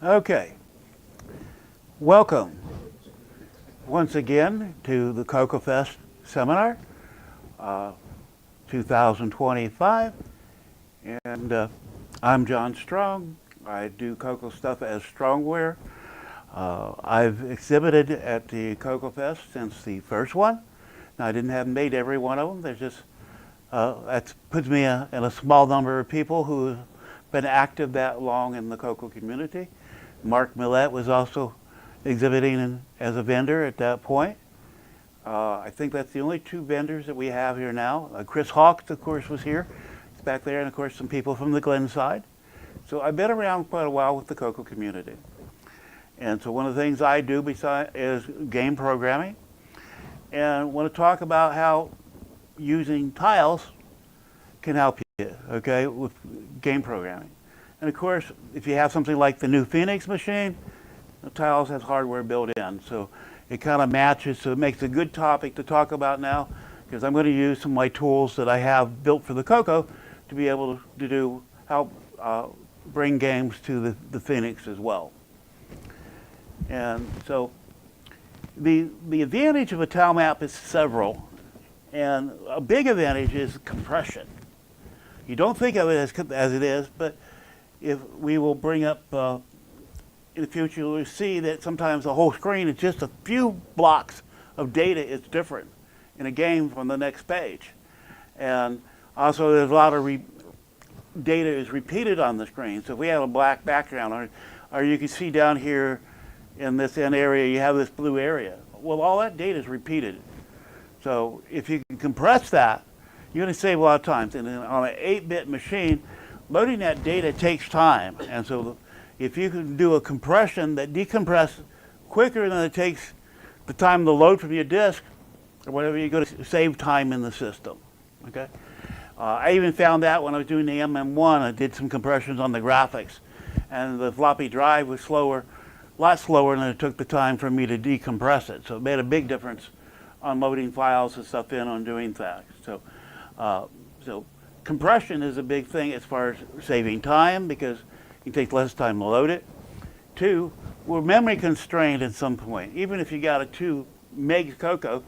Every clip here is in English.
Okay, welcome once again to the CoCoFEST seminar, uh, 2025, and I'm John Strong. I do CoCo stuff as Strongware. I've exhibited at the CoCoFEST since the first one. Now, I didn't have made every one of them. There's just that puts me in a small number of people who have been active that long in the CoCo community. Mark Millett was also exhibiting as a vendor at that point. I think that's the only two vendors that we have here now. Chris Hawks, of course, was here. He's back there, and of course some people from the Glen side. So I've been around quite a while with the CoCo community. And so one of the things I do is game programming. And I want to talk about how using tiles can help you, okay, with game programming. And of course, if you have something like the new Phoenix machine, the tiles has hardware built in. So it kind of matches, so it makes a good topic to talk about now, because I'm going to use some of my tools that I have built for the CoCo to be able to help bring games to the Phoenix as well. And so the advantage of a tile map is several, and a big advantage is compression. You don't think of it as it is, but if we will bring up in the future, we'll see that sometimes the whole screen is just a few blocks of data is different in a game from the next page. And also there's a lot of data is repeated on the screen. So if we have a black background, or you can see down here in this end area, you have this blue area. Well, all that data is repeated. So if you can compress that, you're going to save a lot of time. And then on an 8-bit machine, loading that data takes time. And so if you can do a compression that decompresses quicker than it takes the time to load from your disk or whatever, you're going to save time in the system. Okay? I even found that when I was doing the MM1, I did some compressions on the graphics. And the floppy drive was slower, a lot slower than it took the time for me to decompress it. So it made a big difference on loading files and stuff in on doing that. So compression is a big thing as far as saving time, because it takes less time to load it. Two, we're memory constrained at some point. Even if you got a 2 meg CoCo,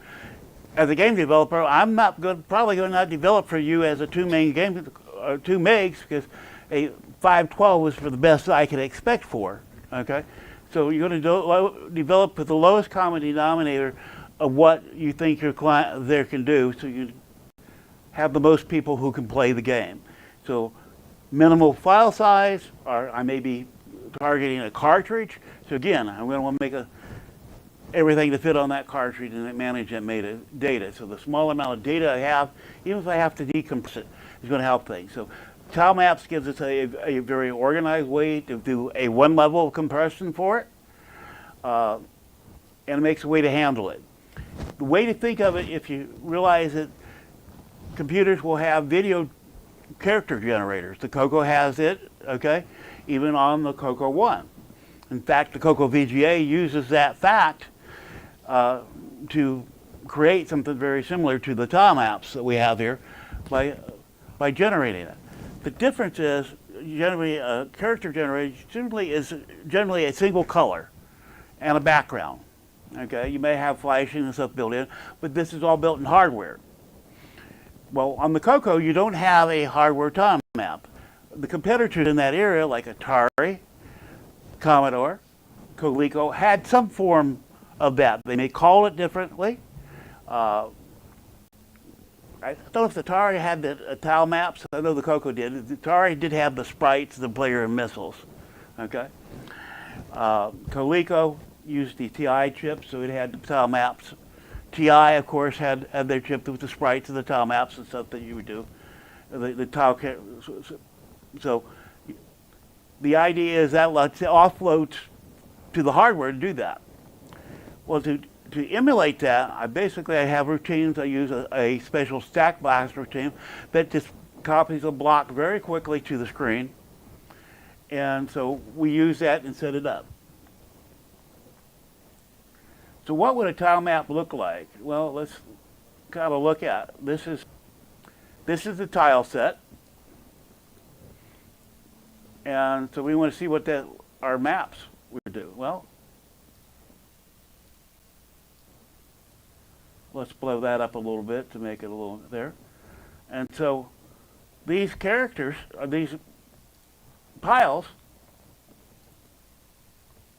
as a game developer, I'm not probably going to not develop for you as a 2 megs, because a 512 was for the best I could expect for. Okay, so you're going to develop with the lowest common denominator of what you think your client there can do, so you have the most people who can play the game. So minimal file size, or I may be targeting a cartridge. So again, I'm going to want to make everything to fit on that cartridge and manage that data. So the small amount of data I have, even if I have to decompress it, is going to help things. So TileMaps gives us a very organized way to do a one level of compression for it, and it makes a way to handle it. The way to think of it, if you realize that computers will have video character generators. The CoCo has it, okay, even on the CoCo 1. In fact, the CoCo VGA uses that fact to create something very similar to the TileMaps that we have here by generating it. The difference is, generally, a character generator is generally a single color and a background. Okay, you may have flashing and stuff built in, but this is all built in hardware. Well, on the CoCo, you don't have a hardware time map. The competitors in that area, like Atari, Commodore, CoCo, had some form of that. They may call it differently. I don't know if the Atari had the tile maps. I know the CoCo did. The Atari did have the sprites, the player, and missiles. Okay. CoCo used the TI chip, so it had the tile maps. TI, of course, had their chip with the sprites and the tile maps and stuff that you would do. The tile, so the idea is that let's offload to the hardware to do that. Well, to emulate that, I have routines. I use a special stack blast routine that just copies a block very quickly to the screen. And so we use that and set it up. So what would a tile map look like? Well, let's kind of look at it. This is the tile set. And so we want to see what our maps would do? Well, let's blow that up a little bit to make it a little there. And so these characters, these tiles,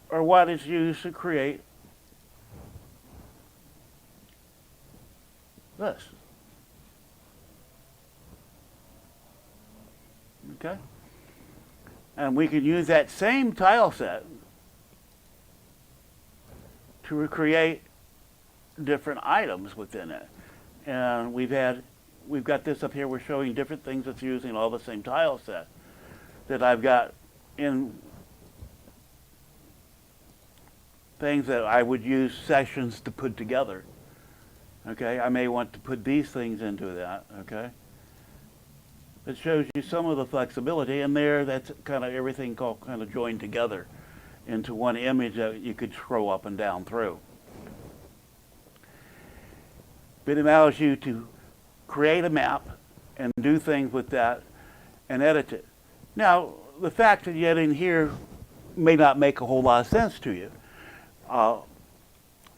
are what is used to create this. Okay? And we can use that same tile set to recreate different items within it. And we've got this up here, we're showing different things that's using all the same tile set that I've got in things that I would use sessions to put together. Okay, I may want to put these things into that, okay? It shows you some of the flexibility, and there that's kind of everything called kind of joined together into one image that you could scroll up and down through. It allows you to create a map and do things with that and edit it. Now, the fact that you edit in here may not make a whole lot of sense to you.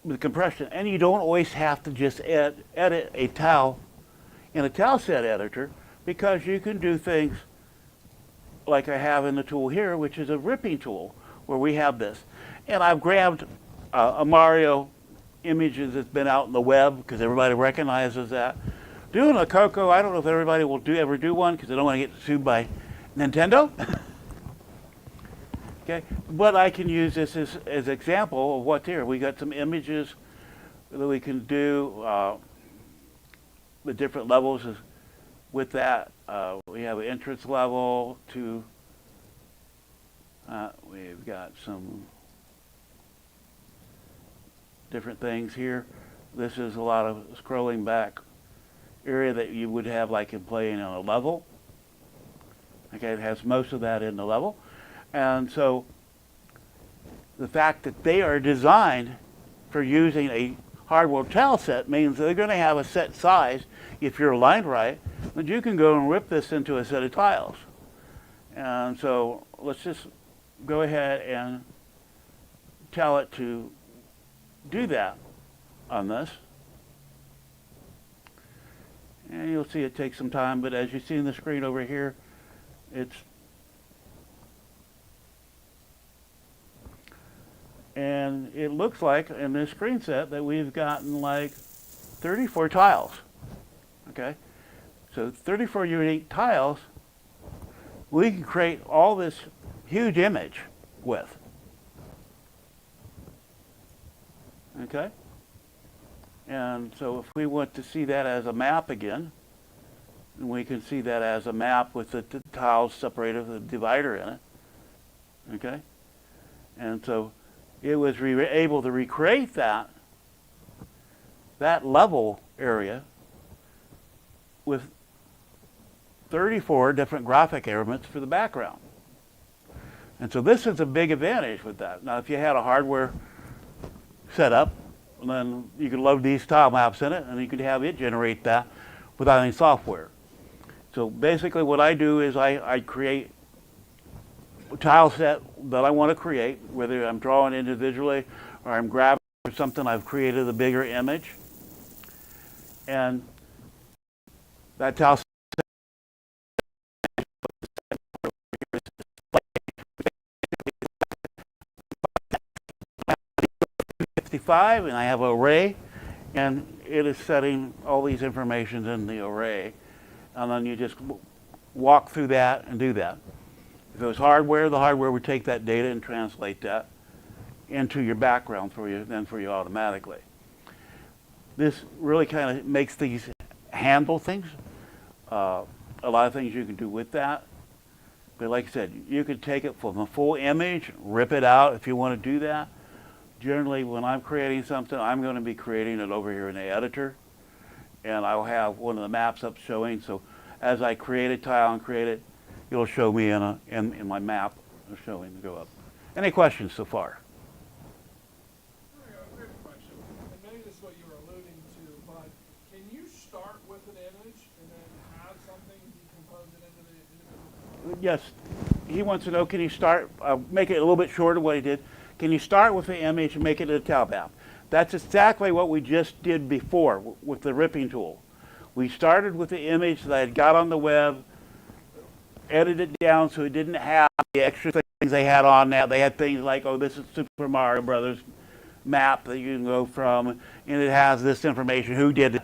With compression, and you don't always have to just edit a tile in a tile set editor, because you can do things like I have in the tool here, which is a ripping tool, where we have this. And I've grabbed a Mario images that's been out in the web, because everybody recognizes that. Doing a CoCo, I don't know if everybody will ever do one, because I don't want to get sued by Nintendo. Okay, but I can use this as an example of what's here. We got some images that we can do, the different levels with that. We have an entrance level to, we've got some different things here. This is a lot of scrolling back area that you would have like in playing on a level. Okay, it has most of that in the level. And so the fact that they are designed for using a hardware tile set means they're going to have a set size, if you're aligned right, that you can go and rip this into a set of tiles. And so let's just go ahead and tell it to do that on this. And you'll see it takes some time, but as you see in the screen over here, it's and it looks like in this screen set that we've gotten like 34 tiles. Okay, so 34 unique tiles we can create all this huge image with. Okay, and so if we want to see that as a map again, we can see that as a map with the tiles separated with a divider in it. Okay, and so it was able to recreate that level area with 34 different graphic elements for the background. And so this is a big advantage with that. Now, if you had a hardware setup, then you could load these tile maps in it, and you could have it generate that without any software. So basically what I do is I create a tile set that I want to create, whether I'm drawing individually or I'm grabbing something, I've created a bigger image. And that tile set 55, and I have an array, and it is setting all these information in the array. And then you just walk through that and do that. If it was hardware, the hardware would take that data and translate that into your background for you automatically. This really kind of makes these handle things. A lot of things you can do with that. But like I said, you could take it from a full image, rip it out if you want to do that. Generally, when I'm creating something, I'm going to be creating it over here in the editor. And I'll have one of the maps up showing. So as I create a tile and create it, it'll show me in my map showing to go up. Any questions so far? I have a question, and maybe this is what you were alluding to, but can you start with an image and then have something decompose it into the individual? Yes. he wants to know, can you start, make it a little bit shorter what he did. Can you start with the image and make it a tile map? That's exactly what we just did before with the ripping tool. We started with the image that I had got on the web, edited it down so it didn't have the extra things they had on now. They had things like, oh, this is Super Mario Brothers map that you can go from, and it has this information, who did it.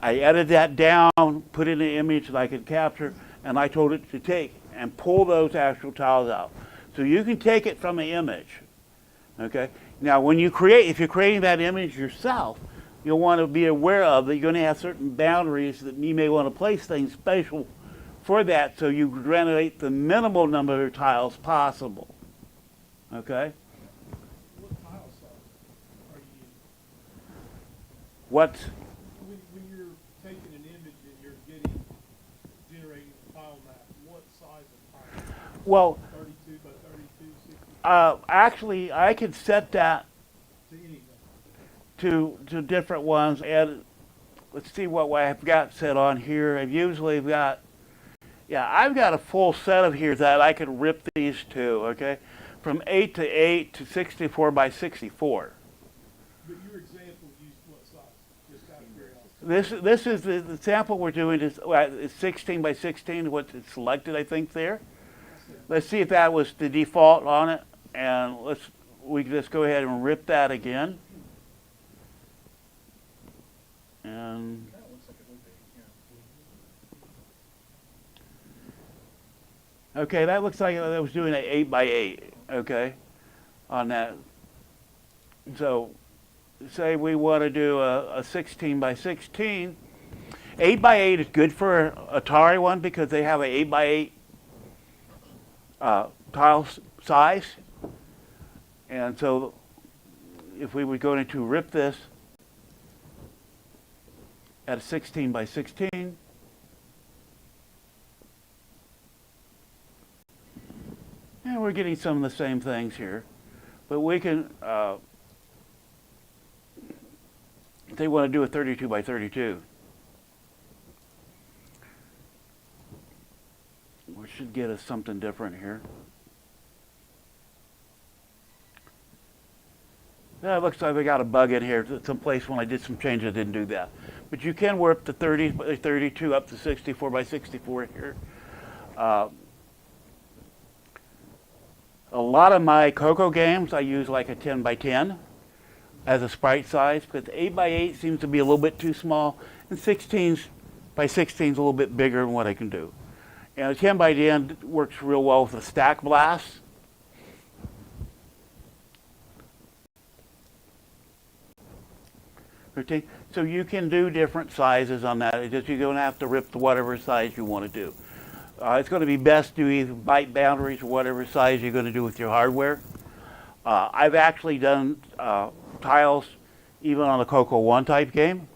I edited that down, put in an image that I could capture, and I told it to take and pull those actual tiles out. So you can take it from the image, okay? Now, when you create, if you're creating that image yourself, you'll want to be aware of that you're going to have certain boundaries that you may want to place things special for that, so you generate the minimal number of tiles possible, okay? What tile size are you using? What? When you're taking an image and you're generating a tile map, what size of tile? Well, 32 by 32, 60 actually, I could set that to anything. to different ones, and let's see what I've got set on here. I've usually got, yeah, I've got a full set of here that I can rip these to, okay? From 8 to 8 to 64 by 64. But your example used what size? Just out of curiosity. This is the sample we're doing is 16 by 16, what's selected, I think, there. Let's see if that was the default on it, and we can just go ahead and rip that again. And That looks like it would be, yeah. okay, that looks like I was doing an 8 by 8, okay, on that. So say we want to do a 16 by 16. 8 by 8 is good for Atari one because they have an 8 by 8 tile size. And so if we were going to rip this at a 16 by 16, and we're getting some of the same things here, but we can, if they want to do a 32 by 32, we should get us something different here. Yeah, it looks like we got a bug in here. Someplace when I did some changes, I didn't do that. But you can warp the 30 by 32 up to 64 by 64 here. A lot of my CoCo games, I use like a 10 by 10 as a sprite size because 8 by 8 seems to be a little bit too small, and 16s by 16 is a little bit bigger than what I can do. And a 10 by 10 works real well with the stack blast. So you can do different sizes on that. It's just you're going to have to rip to whatever size you want to do. It's going to be best to either byte boundaries or whatever size you're going to do with your hardware. I've actually done tiles even on a CoCo 1 type game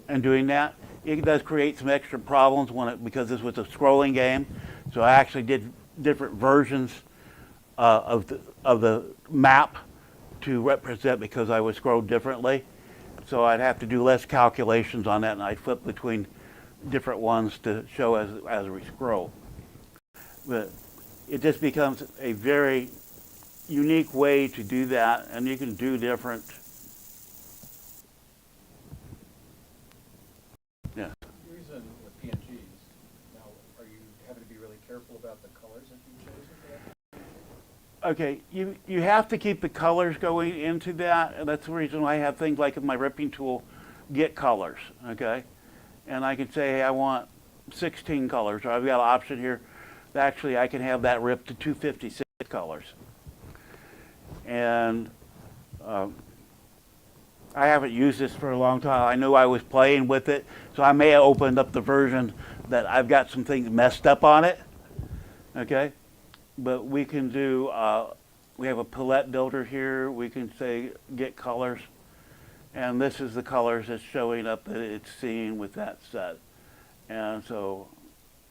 and doing that. It does create some extra problems because this was a scrolling game. So I actually did different versions of the map to represent because I was scrolled differently. So I'd have to do less calculations on that, and I flip between different ones to show as we scroll. But it just becomes a very unique way to do that, and you can do different. Yeah. You're using the PNGs. Now, are you having to be really careful about the colors that you chose for that? Okay, you have to keep the colors going into that, and that's the reason why I have things like in my ripping tool, get colors, okay? And I can say, hey, I want 16 colors, or I've got an option here. Actually, I can have that ripped to 256 colors. And I haven't used this for a long time. I knew I was playing with it, so I may have opened up the version that I've got some things messed up on it, okay? But we can do, we have a palette builder here. We can say get colors. And this is the colors that's showing up that it's seeing with that set. And so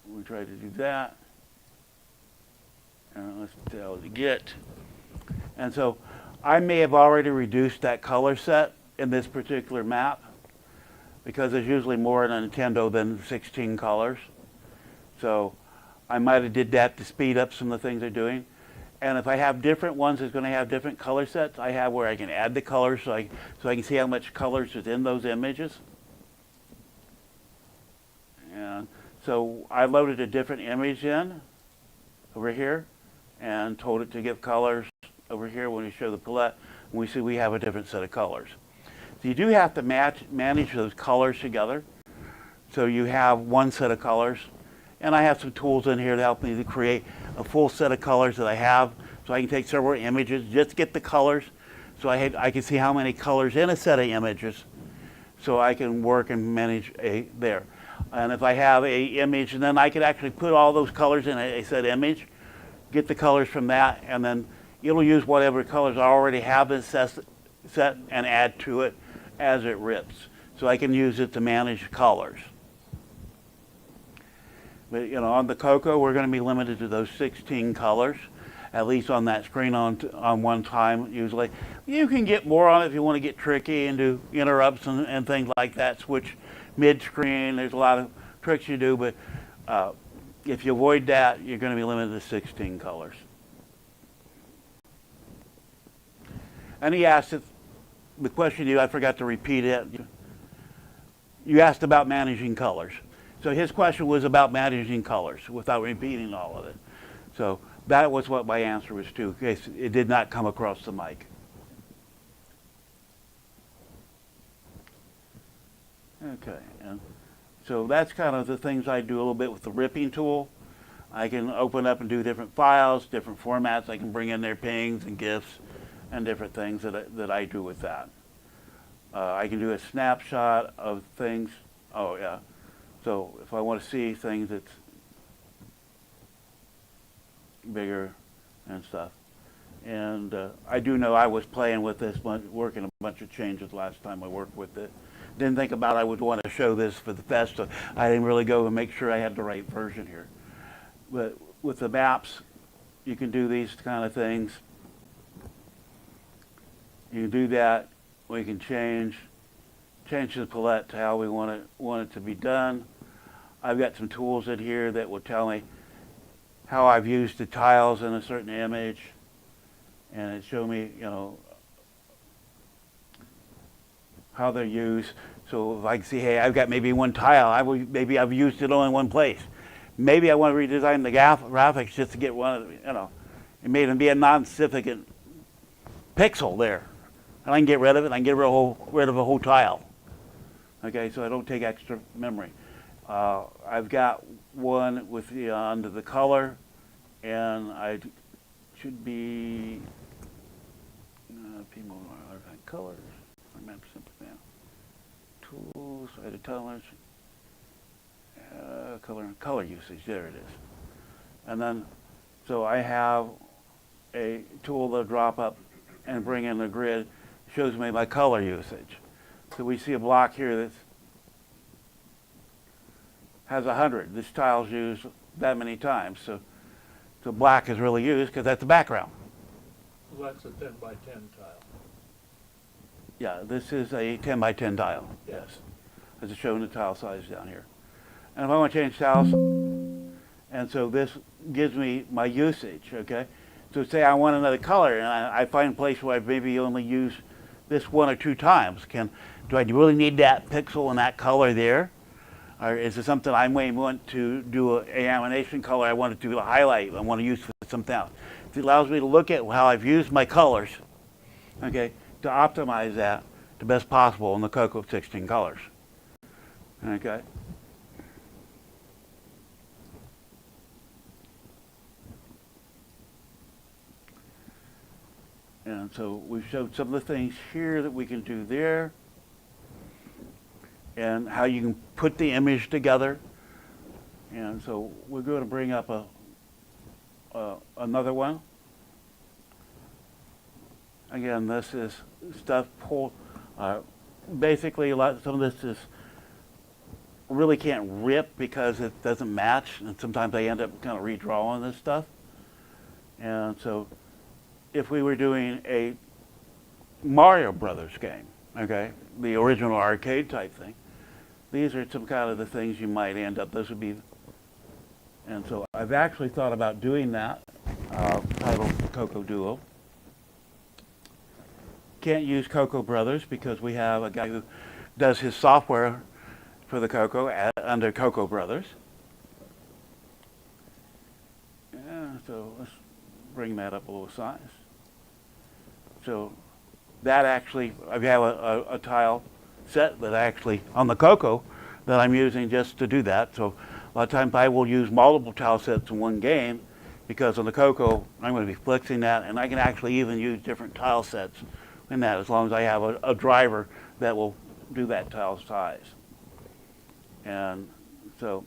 we try to do that. And let's tell it to get. And so I may have already reduced that color set in this particular map because there's usually more in a Nintendo than 16 colors. So I might have did that to speed up some of the things they're doing. And if I have different ones that's going to have different color sets, I have where I can add the colors so I can see how much colors is in those images. And so I loaded a different image in over here and told it to give colors over here when we show the palette. And we see we have a different set of colors. So you do have to manage those colors together. So you have one set of colors. And I have some tools in here to help me to create a full set of colors that I have. So I can take several images, just get the colors. So I can see how many colors in a set of images. So I can work and manage there. And if I have a image, and then I could actually put all those colors in a set image, get the colors from that, and then it'll use whatever colors I already have in set and add to it as it rips. So I can use it to manage colors. But on the CoCo, we're going to be limited to those 16 colors, at least on that screen on one time usually. You can get more on it if you want to get tricky and do interrupts and things like that, switch mid-screen. There's a lot of tricks you do, but if you avoid that, you're going to be limited to 16 colors. And he asked if the question I forgot to repeat it. You asked about managing colors. So his question was about managing colors without repeating all of it. So that was what my answer was to, in case it did not come across the mic. Okay, and so that's kind of the things I do a little bit with the ripping tool. I can open up and do different files, different formats. I can bring in their pings and GIFs and different things that I do with that. I can do a snapshot of things. Oh yeah. So if I want to see things that's bigger and stuff. And I do know I was playing with this, working a bunch of changes last time I worked with it. Didn't think about I would want to show this for the fest, so I didn't really go and make sure I had the right version here. But with the maps, you can do these kind of things. You can do that. We can change the palette to how we want it to be done. I've got some tools in here that will tell me how I've used the tiles in a certain image, and it show me, how they're used. So if I can see, hey, I've got maybe one tile, maybe I've used it only in one place. Maybe I want to redesign the graphics just to get one of the, it made them be a non-significant pixel there. And I can get rid of it, I can get rid of a whole tile. Okay, so I don't take extra memory. I've got one with under the color, and I should be colors. Map simple now. Tools, edit colors, color usage. There it is. And then, so I have a tool that'll drop up and bring in the grid. Shows me my color usage. So we see a block here that has 100. This tile's used that many times. So black is really used because that's the background. Well, that's a 10 by 10 tile. Yeah, this is a 10 by 10 tile. Yes, as it's showing the tile size down here. And if I want to change tiles, and so this gives me my usage. Okay, so say I want another color, and I find a place where I maybe only use this one or two times. Do I really need that pixel and that color there? Or is it something I may want to do an animation color I want to do a highlight I want to use for something else? It allows me to look at how I've used my colors, okay, to optimize that the best possible in the CoCo 16 colors. Okay. And so we've showed some of the things here that we can do there, and how you can put the image together. And so we're going to bring up another one. Again, this is stuff pulled. Basically, some of this is really can't rip because it doesn't match, and sometimes I end up kind of redrawing this stuff. And so, if we were doing a Mario Brothers game, okay, the original arcade type thing, these are some kind of the things you might end up. This would be And so I've actually thought about doing that, titled CoCo Duo. Can't use CoCo Brothers because we have a guy who does his software for the CoCo under CoCo Brothers. Yeah, so let's bring that up a little size. So that actually, I have a tile set that actually on the CoCo that I'm using just to do that. So a lot of times I will use multiple tile sets in one game because on the CoCo I'm going to be flexing that, and I can actually even use different tile sets in that as long as I have a driver that will do that tile size. And so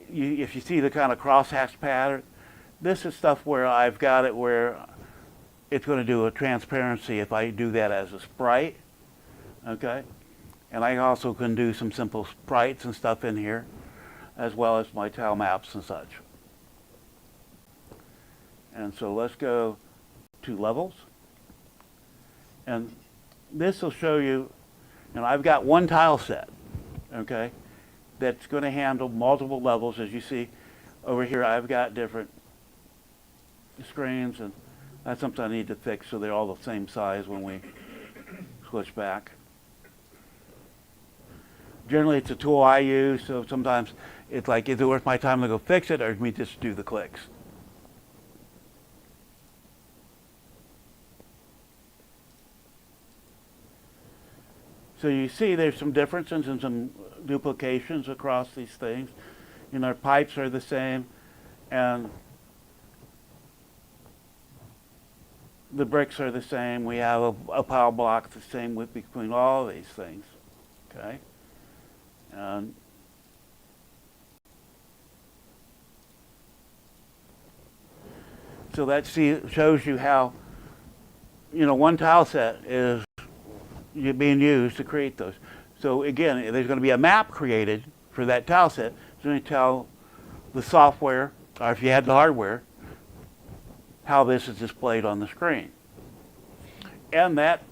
if you see the kind of crosshatch pattern, this is stuff where I've got it where it's going to do a transparency if I do that as a sprite, okay? And I also can do some simple sprites and stuff in here, as well as my tile maps and such. And so let's go to levels. And this will show you, I've got one tile set, okay, that's going to handle multiple levels. As you see over here, I've got different screens, and that's something I need to fix so they're all the same size when we switch back. Generally, it's a tool I use, so sometimes it's like, is it worth my time to go fix it, or me just do the clicks? So you see there's some differences and some duplications across these things. Our pipes are the same, and the bricks are the same. We have a pile block the same width between all of these things, okay? And so that shows you how, one tile set is being used to create those. So again, there's going to be a map created for that tile set. It's going to tell the software, or if you had the hardware, how this is displayed on the screen. And that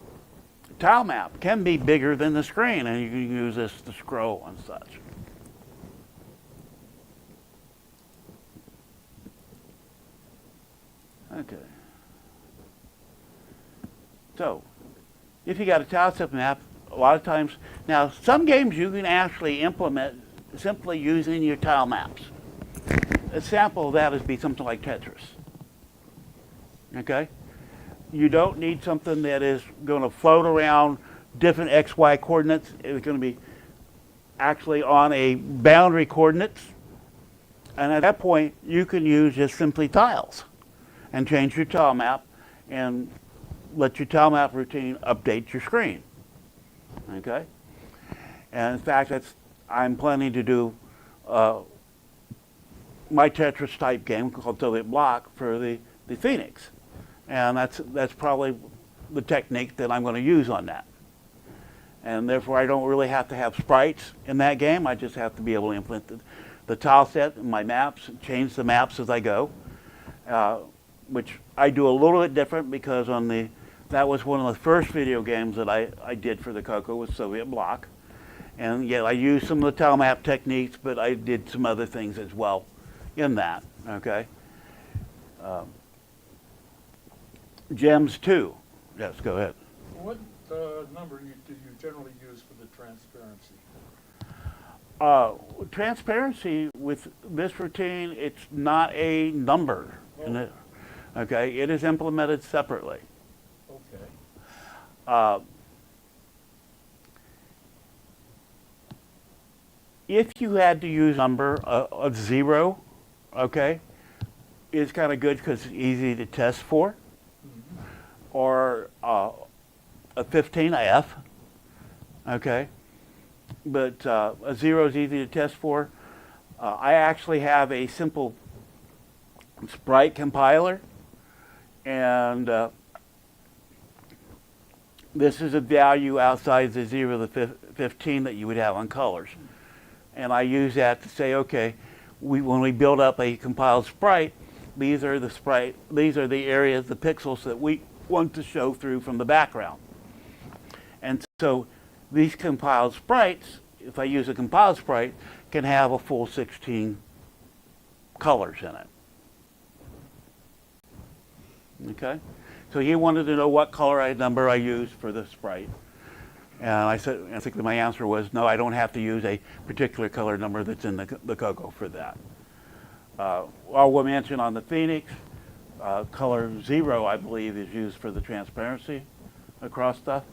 tile map can be bigger than the screen, and you can use this to scroll and such. Okay. So, if you got a tile set map, a lot of times, now some games you can actually implement simply using your tile maps. A sample of that would be something like Tetris. Okay? You don't need something that is going to float around different XY coordinates. It's going to be actually on a boundary coordinates. And at that point, you can use just simply tiles and change your tile map and let your tile map routine update your screen. Okay? And in fact, I'm planning to do my Tetris type game called Soviet Block for the Phoenix. And that's probably the technique that I'm going to use on that. And therefore, I don't really have to have sprites in that game. I just have to be able to implement the tile set in my maps, change the maps as I go, which I do a little bit different because that was one of the first video games that I did for the CoCo with Soviet Block. And yeah, I used some of the tile map techniques, but I did some other things as well in that, okay? Gems 2. Yes, go ahead. What number do you generally use for the transparency? Transparency with this routine, it's not a number. Oh. Okay, it is implemented separately. Okay. If you had to use a number, a 0, okay, is kind of good because it's easy to test for. Mm-hmm. Or a 15, a F, okay? But a 0 is easy to test for. I actually have a simple sprite compiler, and this is a value outside the 0 to 15 that you would have on colors. And I use that to say, okay, when we build up a compiled sprite, these are the areas, the pixels that we want to show through from the background. And so these compiled sprites, if I use a compiled sprite, can have a full 16 colors in it. Okay? So he wanted to know what color number I used for the sprite. And I said, I think my answer was, no, I don't have to use a particular color number that's in the CoCo for that. I'll mention on the Phoenix, color 0, I believe, is used for the transparency across stuff.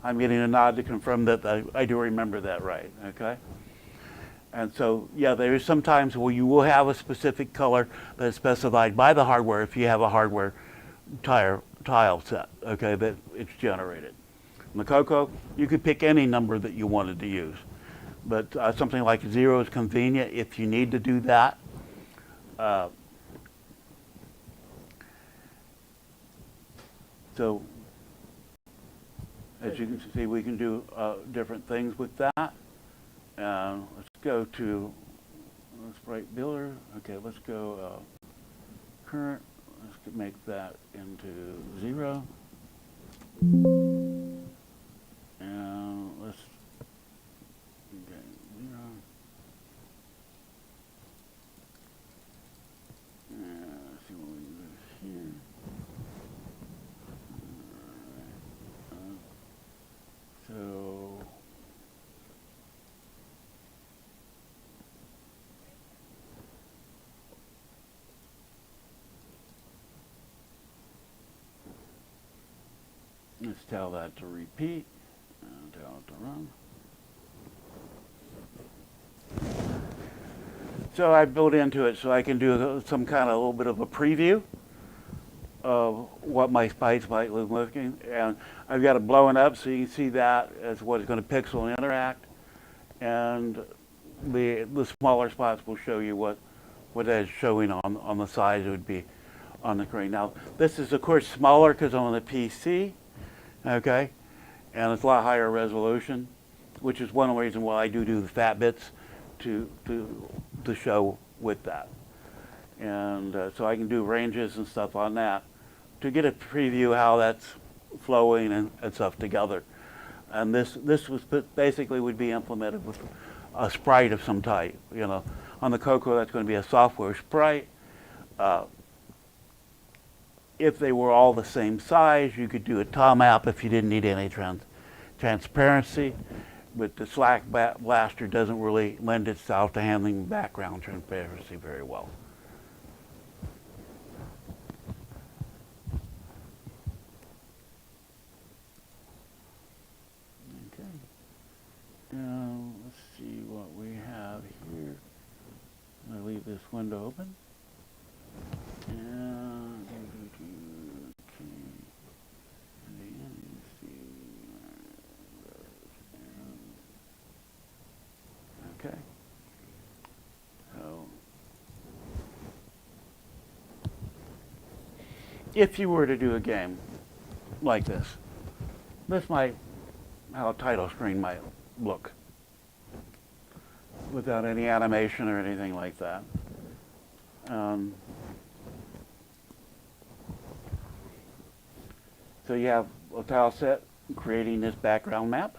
I'm getting a nod to confirm that I do remember that right, okay? And so, yeah, there is some times where you will have a specific color that is specified by the hardware if you have a hardware tile set, okay, that it's generated. In the CoCo, you could pick any number that you wanted to use. But something like 0 is convenient if you need to do that. So, as you can see, we can do different things with that. Let's go to Sprite Builder. Okay, let's go current. Let's make that into 0. And let's okay, 0. Let's see what we can do here. So let's tell that to repeat and tell it to run. So I built into it so I can do some kind of a little bit of a preview of what my sprites might look looking. And I've got it blowing up so you can see that as what is going to pixel and interact. And the smaller spots will show you what that is showing on the size it would be on the screen. Now, this is, of course, smaller because I'm on the PC, okay? And it's a lot higher resolution, which is one reason why I do the fat bits to show with that. And so I can do ranges and stuff on that to get a preview how that's flowing and stuff together. And this was basically would be implemented with a sprite of some type. You know, on the CoCo, that's going to be a software sprite. If they were all the same size, you could do a TIleMap if you didn't need any transparency. But the Slack Blaster doesn't really lend itself to handling background transparency very well. Okay. Now, let's see what we have here. I'm going to leave this window open. And okay. So, if you were to do a game like this might how a title screen might look without any animation or anything like that. So you have a tile set creating this background map.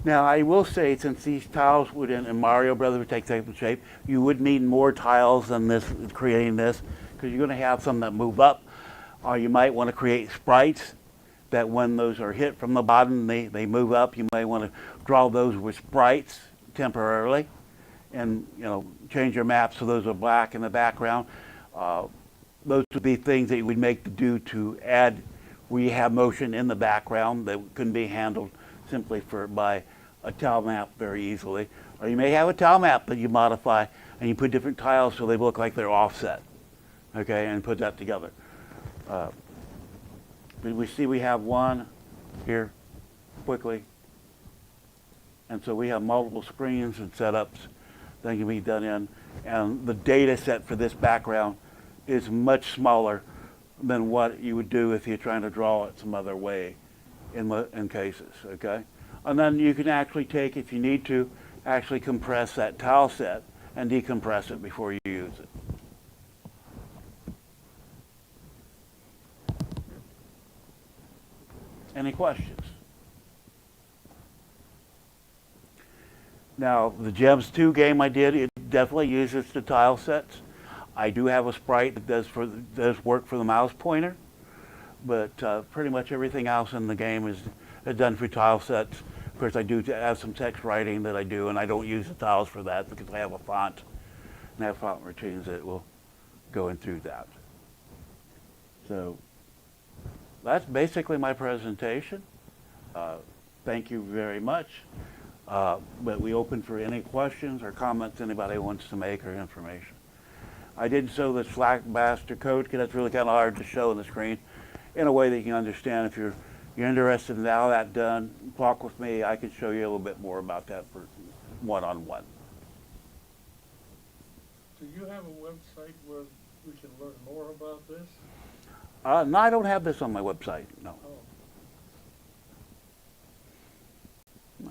Now I will say, since these tiles would in Mario Brothers would take different shape, you would need more tiles than this creating this, because you're going to have some that move up, or you might want to create sprites that when those are hit from the bottom, they move up. You may want to draw those with sprites temporarily, and change your map so those are black in the background. Those would be things that you would make to do to add where you have motion in the background that couldn't be handled simply by a tile map very easily. Or you may have a tile map that you modify and you put different tiles so they look like they're offset, okay, and put that together. We see we have one here quickly, and so we have multiple screens and setups that can be done in, and the data set for this background is much smaller than what you would do if you're trying to draw it some other way in cases, okay? And then you can actually take, if you need to, actually compress that tile set and decompress it before you use it. Any questions? Now, the Gems 2 game I did, it definitely uses the tile sets. I do have a sprite that does work for the mouse pointer, but pretty much everything else in the game is done through tile sets. Of course, I do have some text writing that I do, and I don't use the tiles for that because I have a font and I have font routines that will go in through that. So that's basically my presentation. Thank you very much. But we open for any questions or comments anybody wants to make or information. I did show the Slackmaster code because that's really kind of hard to show on the screen in a way that you can understand. If you're interested in how that's done, talk with me. I can show you a little bit more about that for one-on-one. Do you have a website where we can learn more about this? No, I don't have this on my website, no. Oh.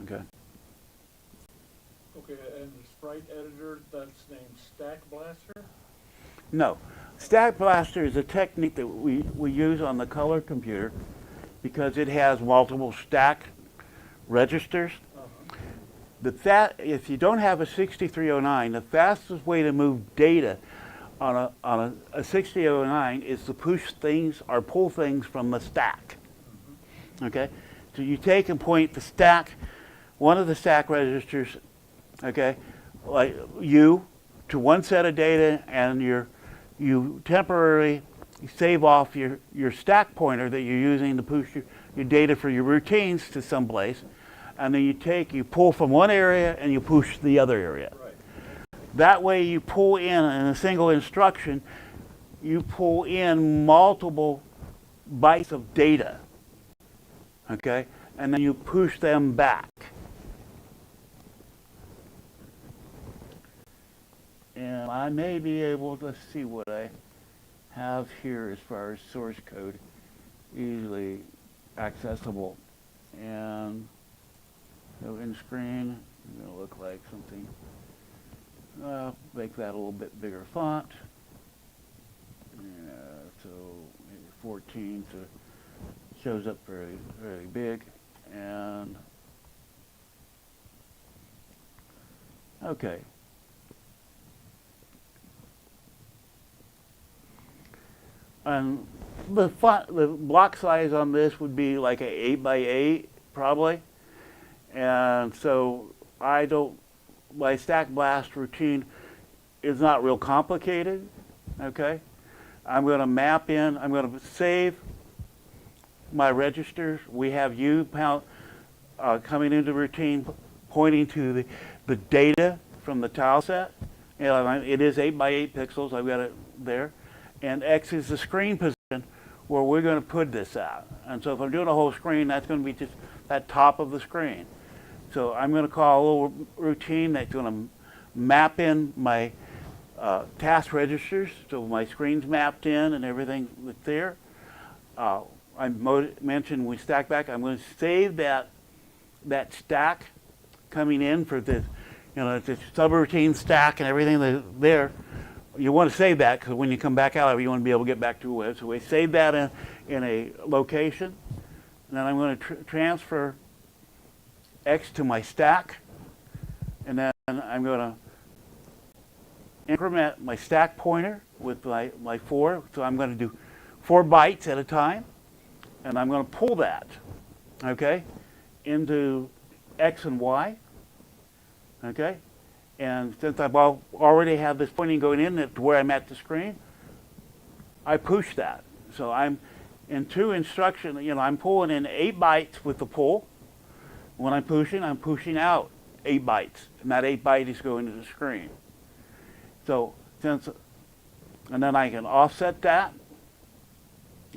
Okay. Okay, and the sprite editor, that's named Stack Blaster? No. Stack Blaster is a technique that we use on the color computer because it has multiple stack registers. If you don't have a 6309, the fastest way to move data on a 6009 is to push things or pull things from the stack. Okay? So you take and point the stack, one of the stack registers, okay, like you, to one set of data, and you temporarily save off your stack pointer that you're using to push your data for your routines to someplace, and then you pull from one area and you push the other area. Right. That way you pull in a single instruction, you pull in multiple bytes of data, okay, and then you push them back. And I may be able to see what I have here as far as source code easily accessible. And so in screen, it's going to look like something. Make that a little bit bigger font. Yeah, so maybe 14, so it shows up very, very big. And okay. And the block size on this would be like a 8 by 8 probably. And so my Stack Blast routine is not real complicated, okay? I'm going to map in, I'm going to save my registers. We have coming into routine pointing to the data from the tile set. It is 8 by 8 pixels, I've got it there. And X is the screen position where we're going to put this at. And so if I'm doing a whole screen, that's going to be just that top of the screen. So I'm going to call a little routine that's going to map in my task registers, so my screen's mapped in and everything that's there. I mentioned we stack back. I'm going to save that stack coming in for this, the subroutine stack and everything that's there. You want to save that because when you come back out, you want to be able to get back to it. So we save that in a location. And then I'm going to transfer X to my stack. And then I'm going to increment my stack pointer with my 4. So I'm going to do 4 bytes at a time. And I'm going to pull that, okay, into X and Y, okay? And since I've already have this pointing going in to where I'm at the screen, I push that. So I'm in 2 instructions, I'm pulling in 8 bytes with the pull. When I'm pushing out 8 bytes. And that 8 byte is going to the screen. So and then I can offset that,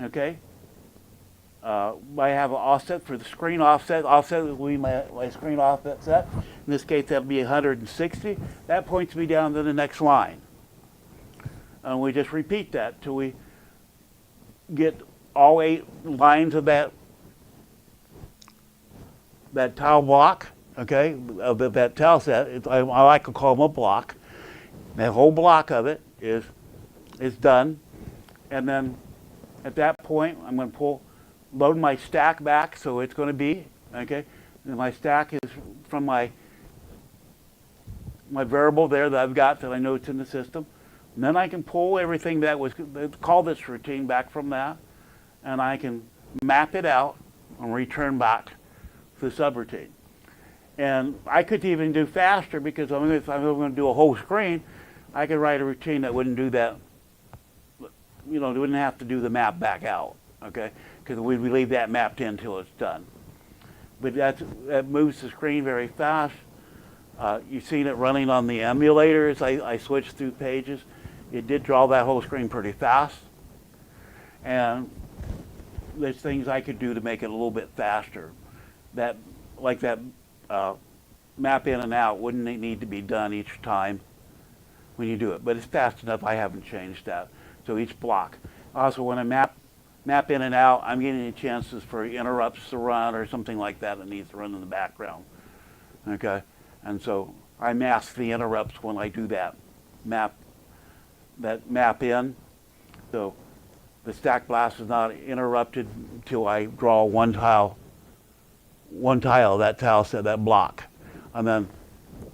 okay? I have an offset for the screen offset. Offset will be my screen offset set. In this case, that'll be 160. That points me down to the next line. And we just repeat that till we get all 8 lines of that tile block, okay, of that tile set. I like to call them a block. That whole block of it is done. And then at that point, I'm going to load my stack back, so it's going to be, okay, and my stack is from my my variable there that I've got that I know it's in the system. And then I can pull everything that was, call this routine back from that, and I can map it out and return back to the subroutine. And I could even do faster because if I'm going to do a whole screen, I could write a routine that wouldn't do that. You know, wouldn't have to do the map back out, okay? Because we leave that mapped in until it's done. But that moves the screen very fast. You've seen it running on the emulator as I switched through pages. It did draw that whole screen pretty fast. And there's things I could do to make it a little bit faster. That, like that map in and out wouldn't need to be done each time when you do it. But it's fast enough, I haven't changed that. So each block. Also, when I map in and out, I'm getting the chances for interrupts to run or something like that that needs to run in the background. Okay? And so I mask the interrupts when I do that map in. So the stack blast is not interrupted until I draw one tile, that tile set, that block. And then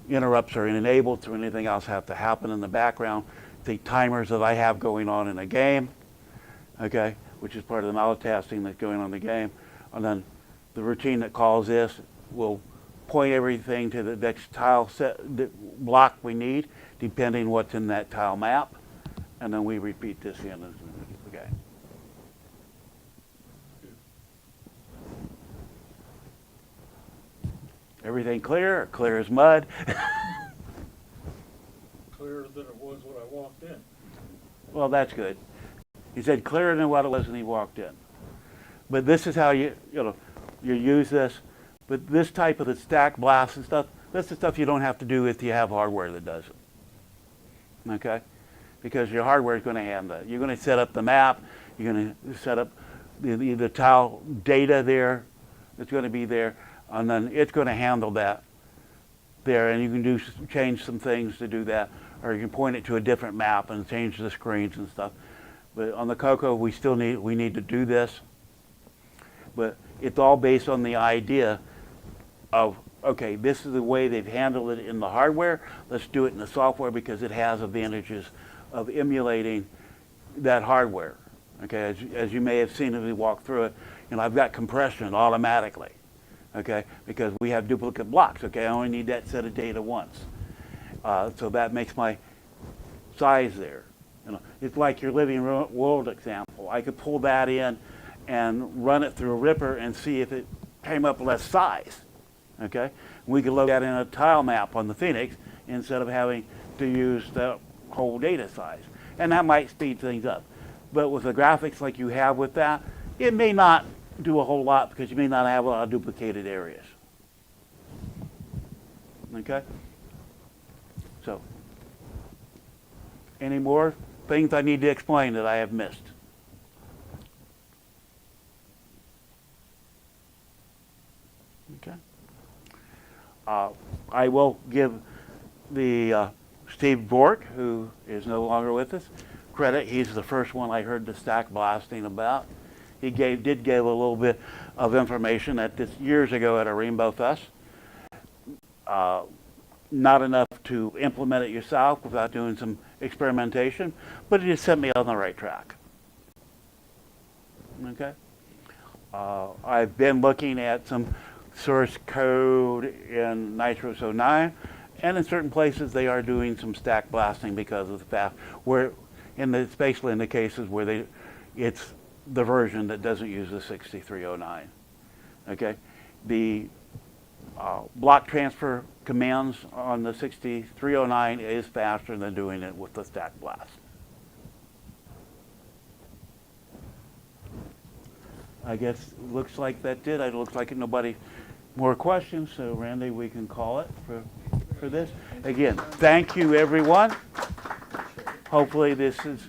interrupts are enabled, so anything else have to happen in the background. The timers that I have going on in a game, okay, which is part of the multitasking that's going on in the game. And then the routine that calls this will point everything to the next tile set block we need, depending what's in that tile map. And then we repeat this again. Okay. Everything clear? Or clear as mud? Clearer than it was when I walked in. Well, that's good. He said clearer than what it was when he walked in. But this is how you use this. But this type of the stack blast and stuff, that's the stuff you don't have to do if you have hardware that does it. Okay? Because your hardware is going to handle it. You're going to set up the map. You're going to set up the tile data there. It's going to be there. And then it's going to handle that there. And you can change some things to do that. Or you can point it to a different map and change the screens and stuff. But on the CoCo, we need to do this. But it's all based on the idea of, okay, this is the way they've handled it in the hardware. Let's do it in the software because it has advantages of emulating that hardware. Okay, as you may have seen as we walk through it, I've got compression automatically. Okay, because we have duplicate blocks. Okay, I only need that set of data once. So that makes my size there. It's like your living world example. I could pull that in and run it through a ripper and see if it came up less size. Okay, we could load that in a tile map on the Phoenix instead of having to use the whole data size, and that might speed things up. But with the graphics like you have with that, it may not do a whole lot because you may not have a lot of duplicated areas. Okay. So, any more things I need to explain that I have missed? Okay. I will give the Steve Bork, who is no longer with us, credit. He's the first one I heard the stack blasting about. He did give a little bit of information at this years ago at a Rainbow Fest. Not enough to implement it yourself without doing some experimentation, but it just set me on the right track. Okay. I've been looking at some source code in Nitros 09, and in certain places they are doing some stack blasting because of the fact where, especially in the cases where it's the version that doesn't use the 6309. Okay, the block transfer commands on the 6309 is faster than doing it with the stack blast. I guess it looks like that did. It looks like nobody more questions, so Randy, we can call it for this. Again, thank you everyone. Hopefully this is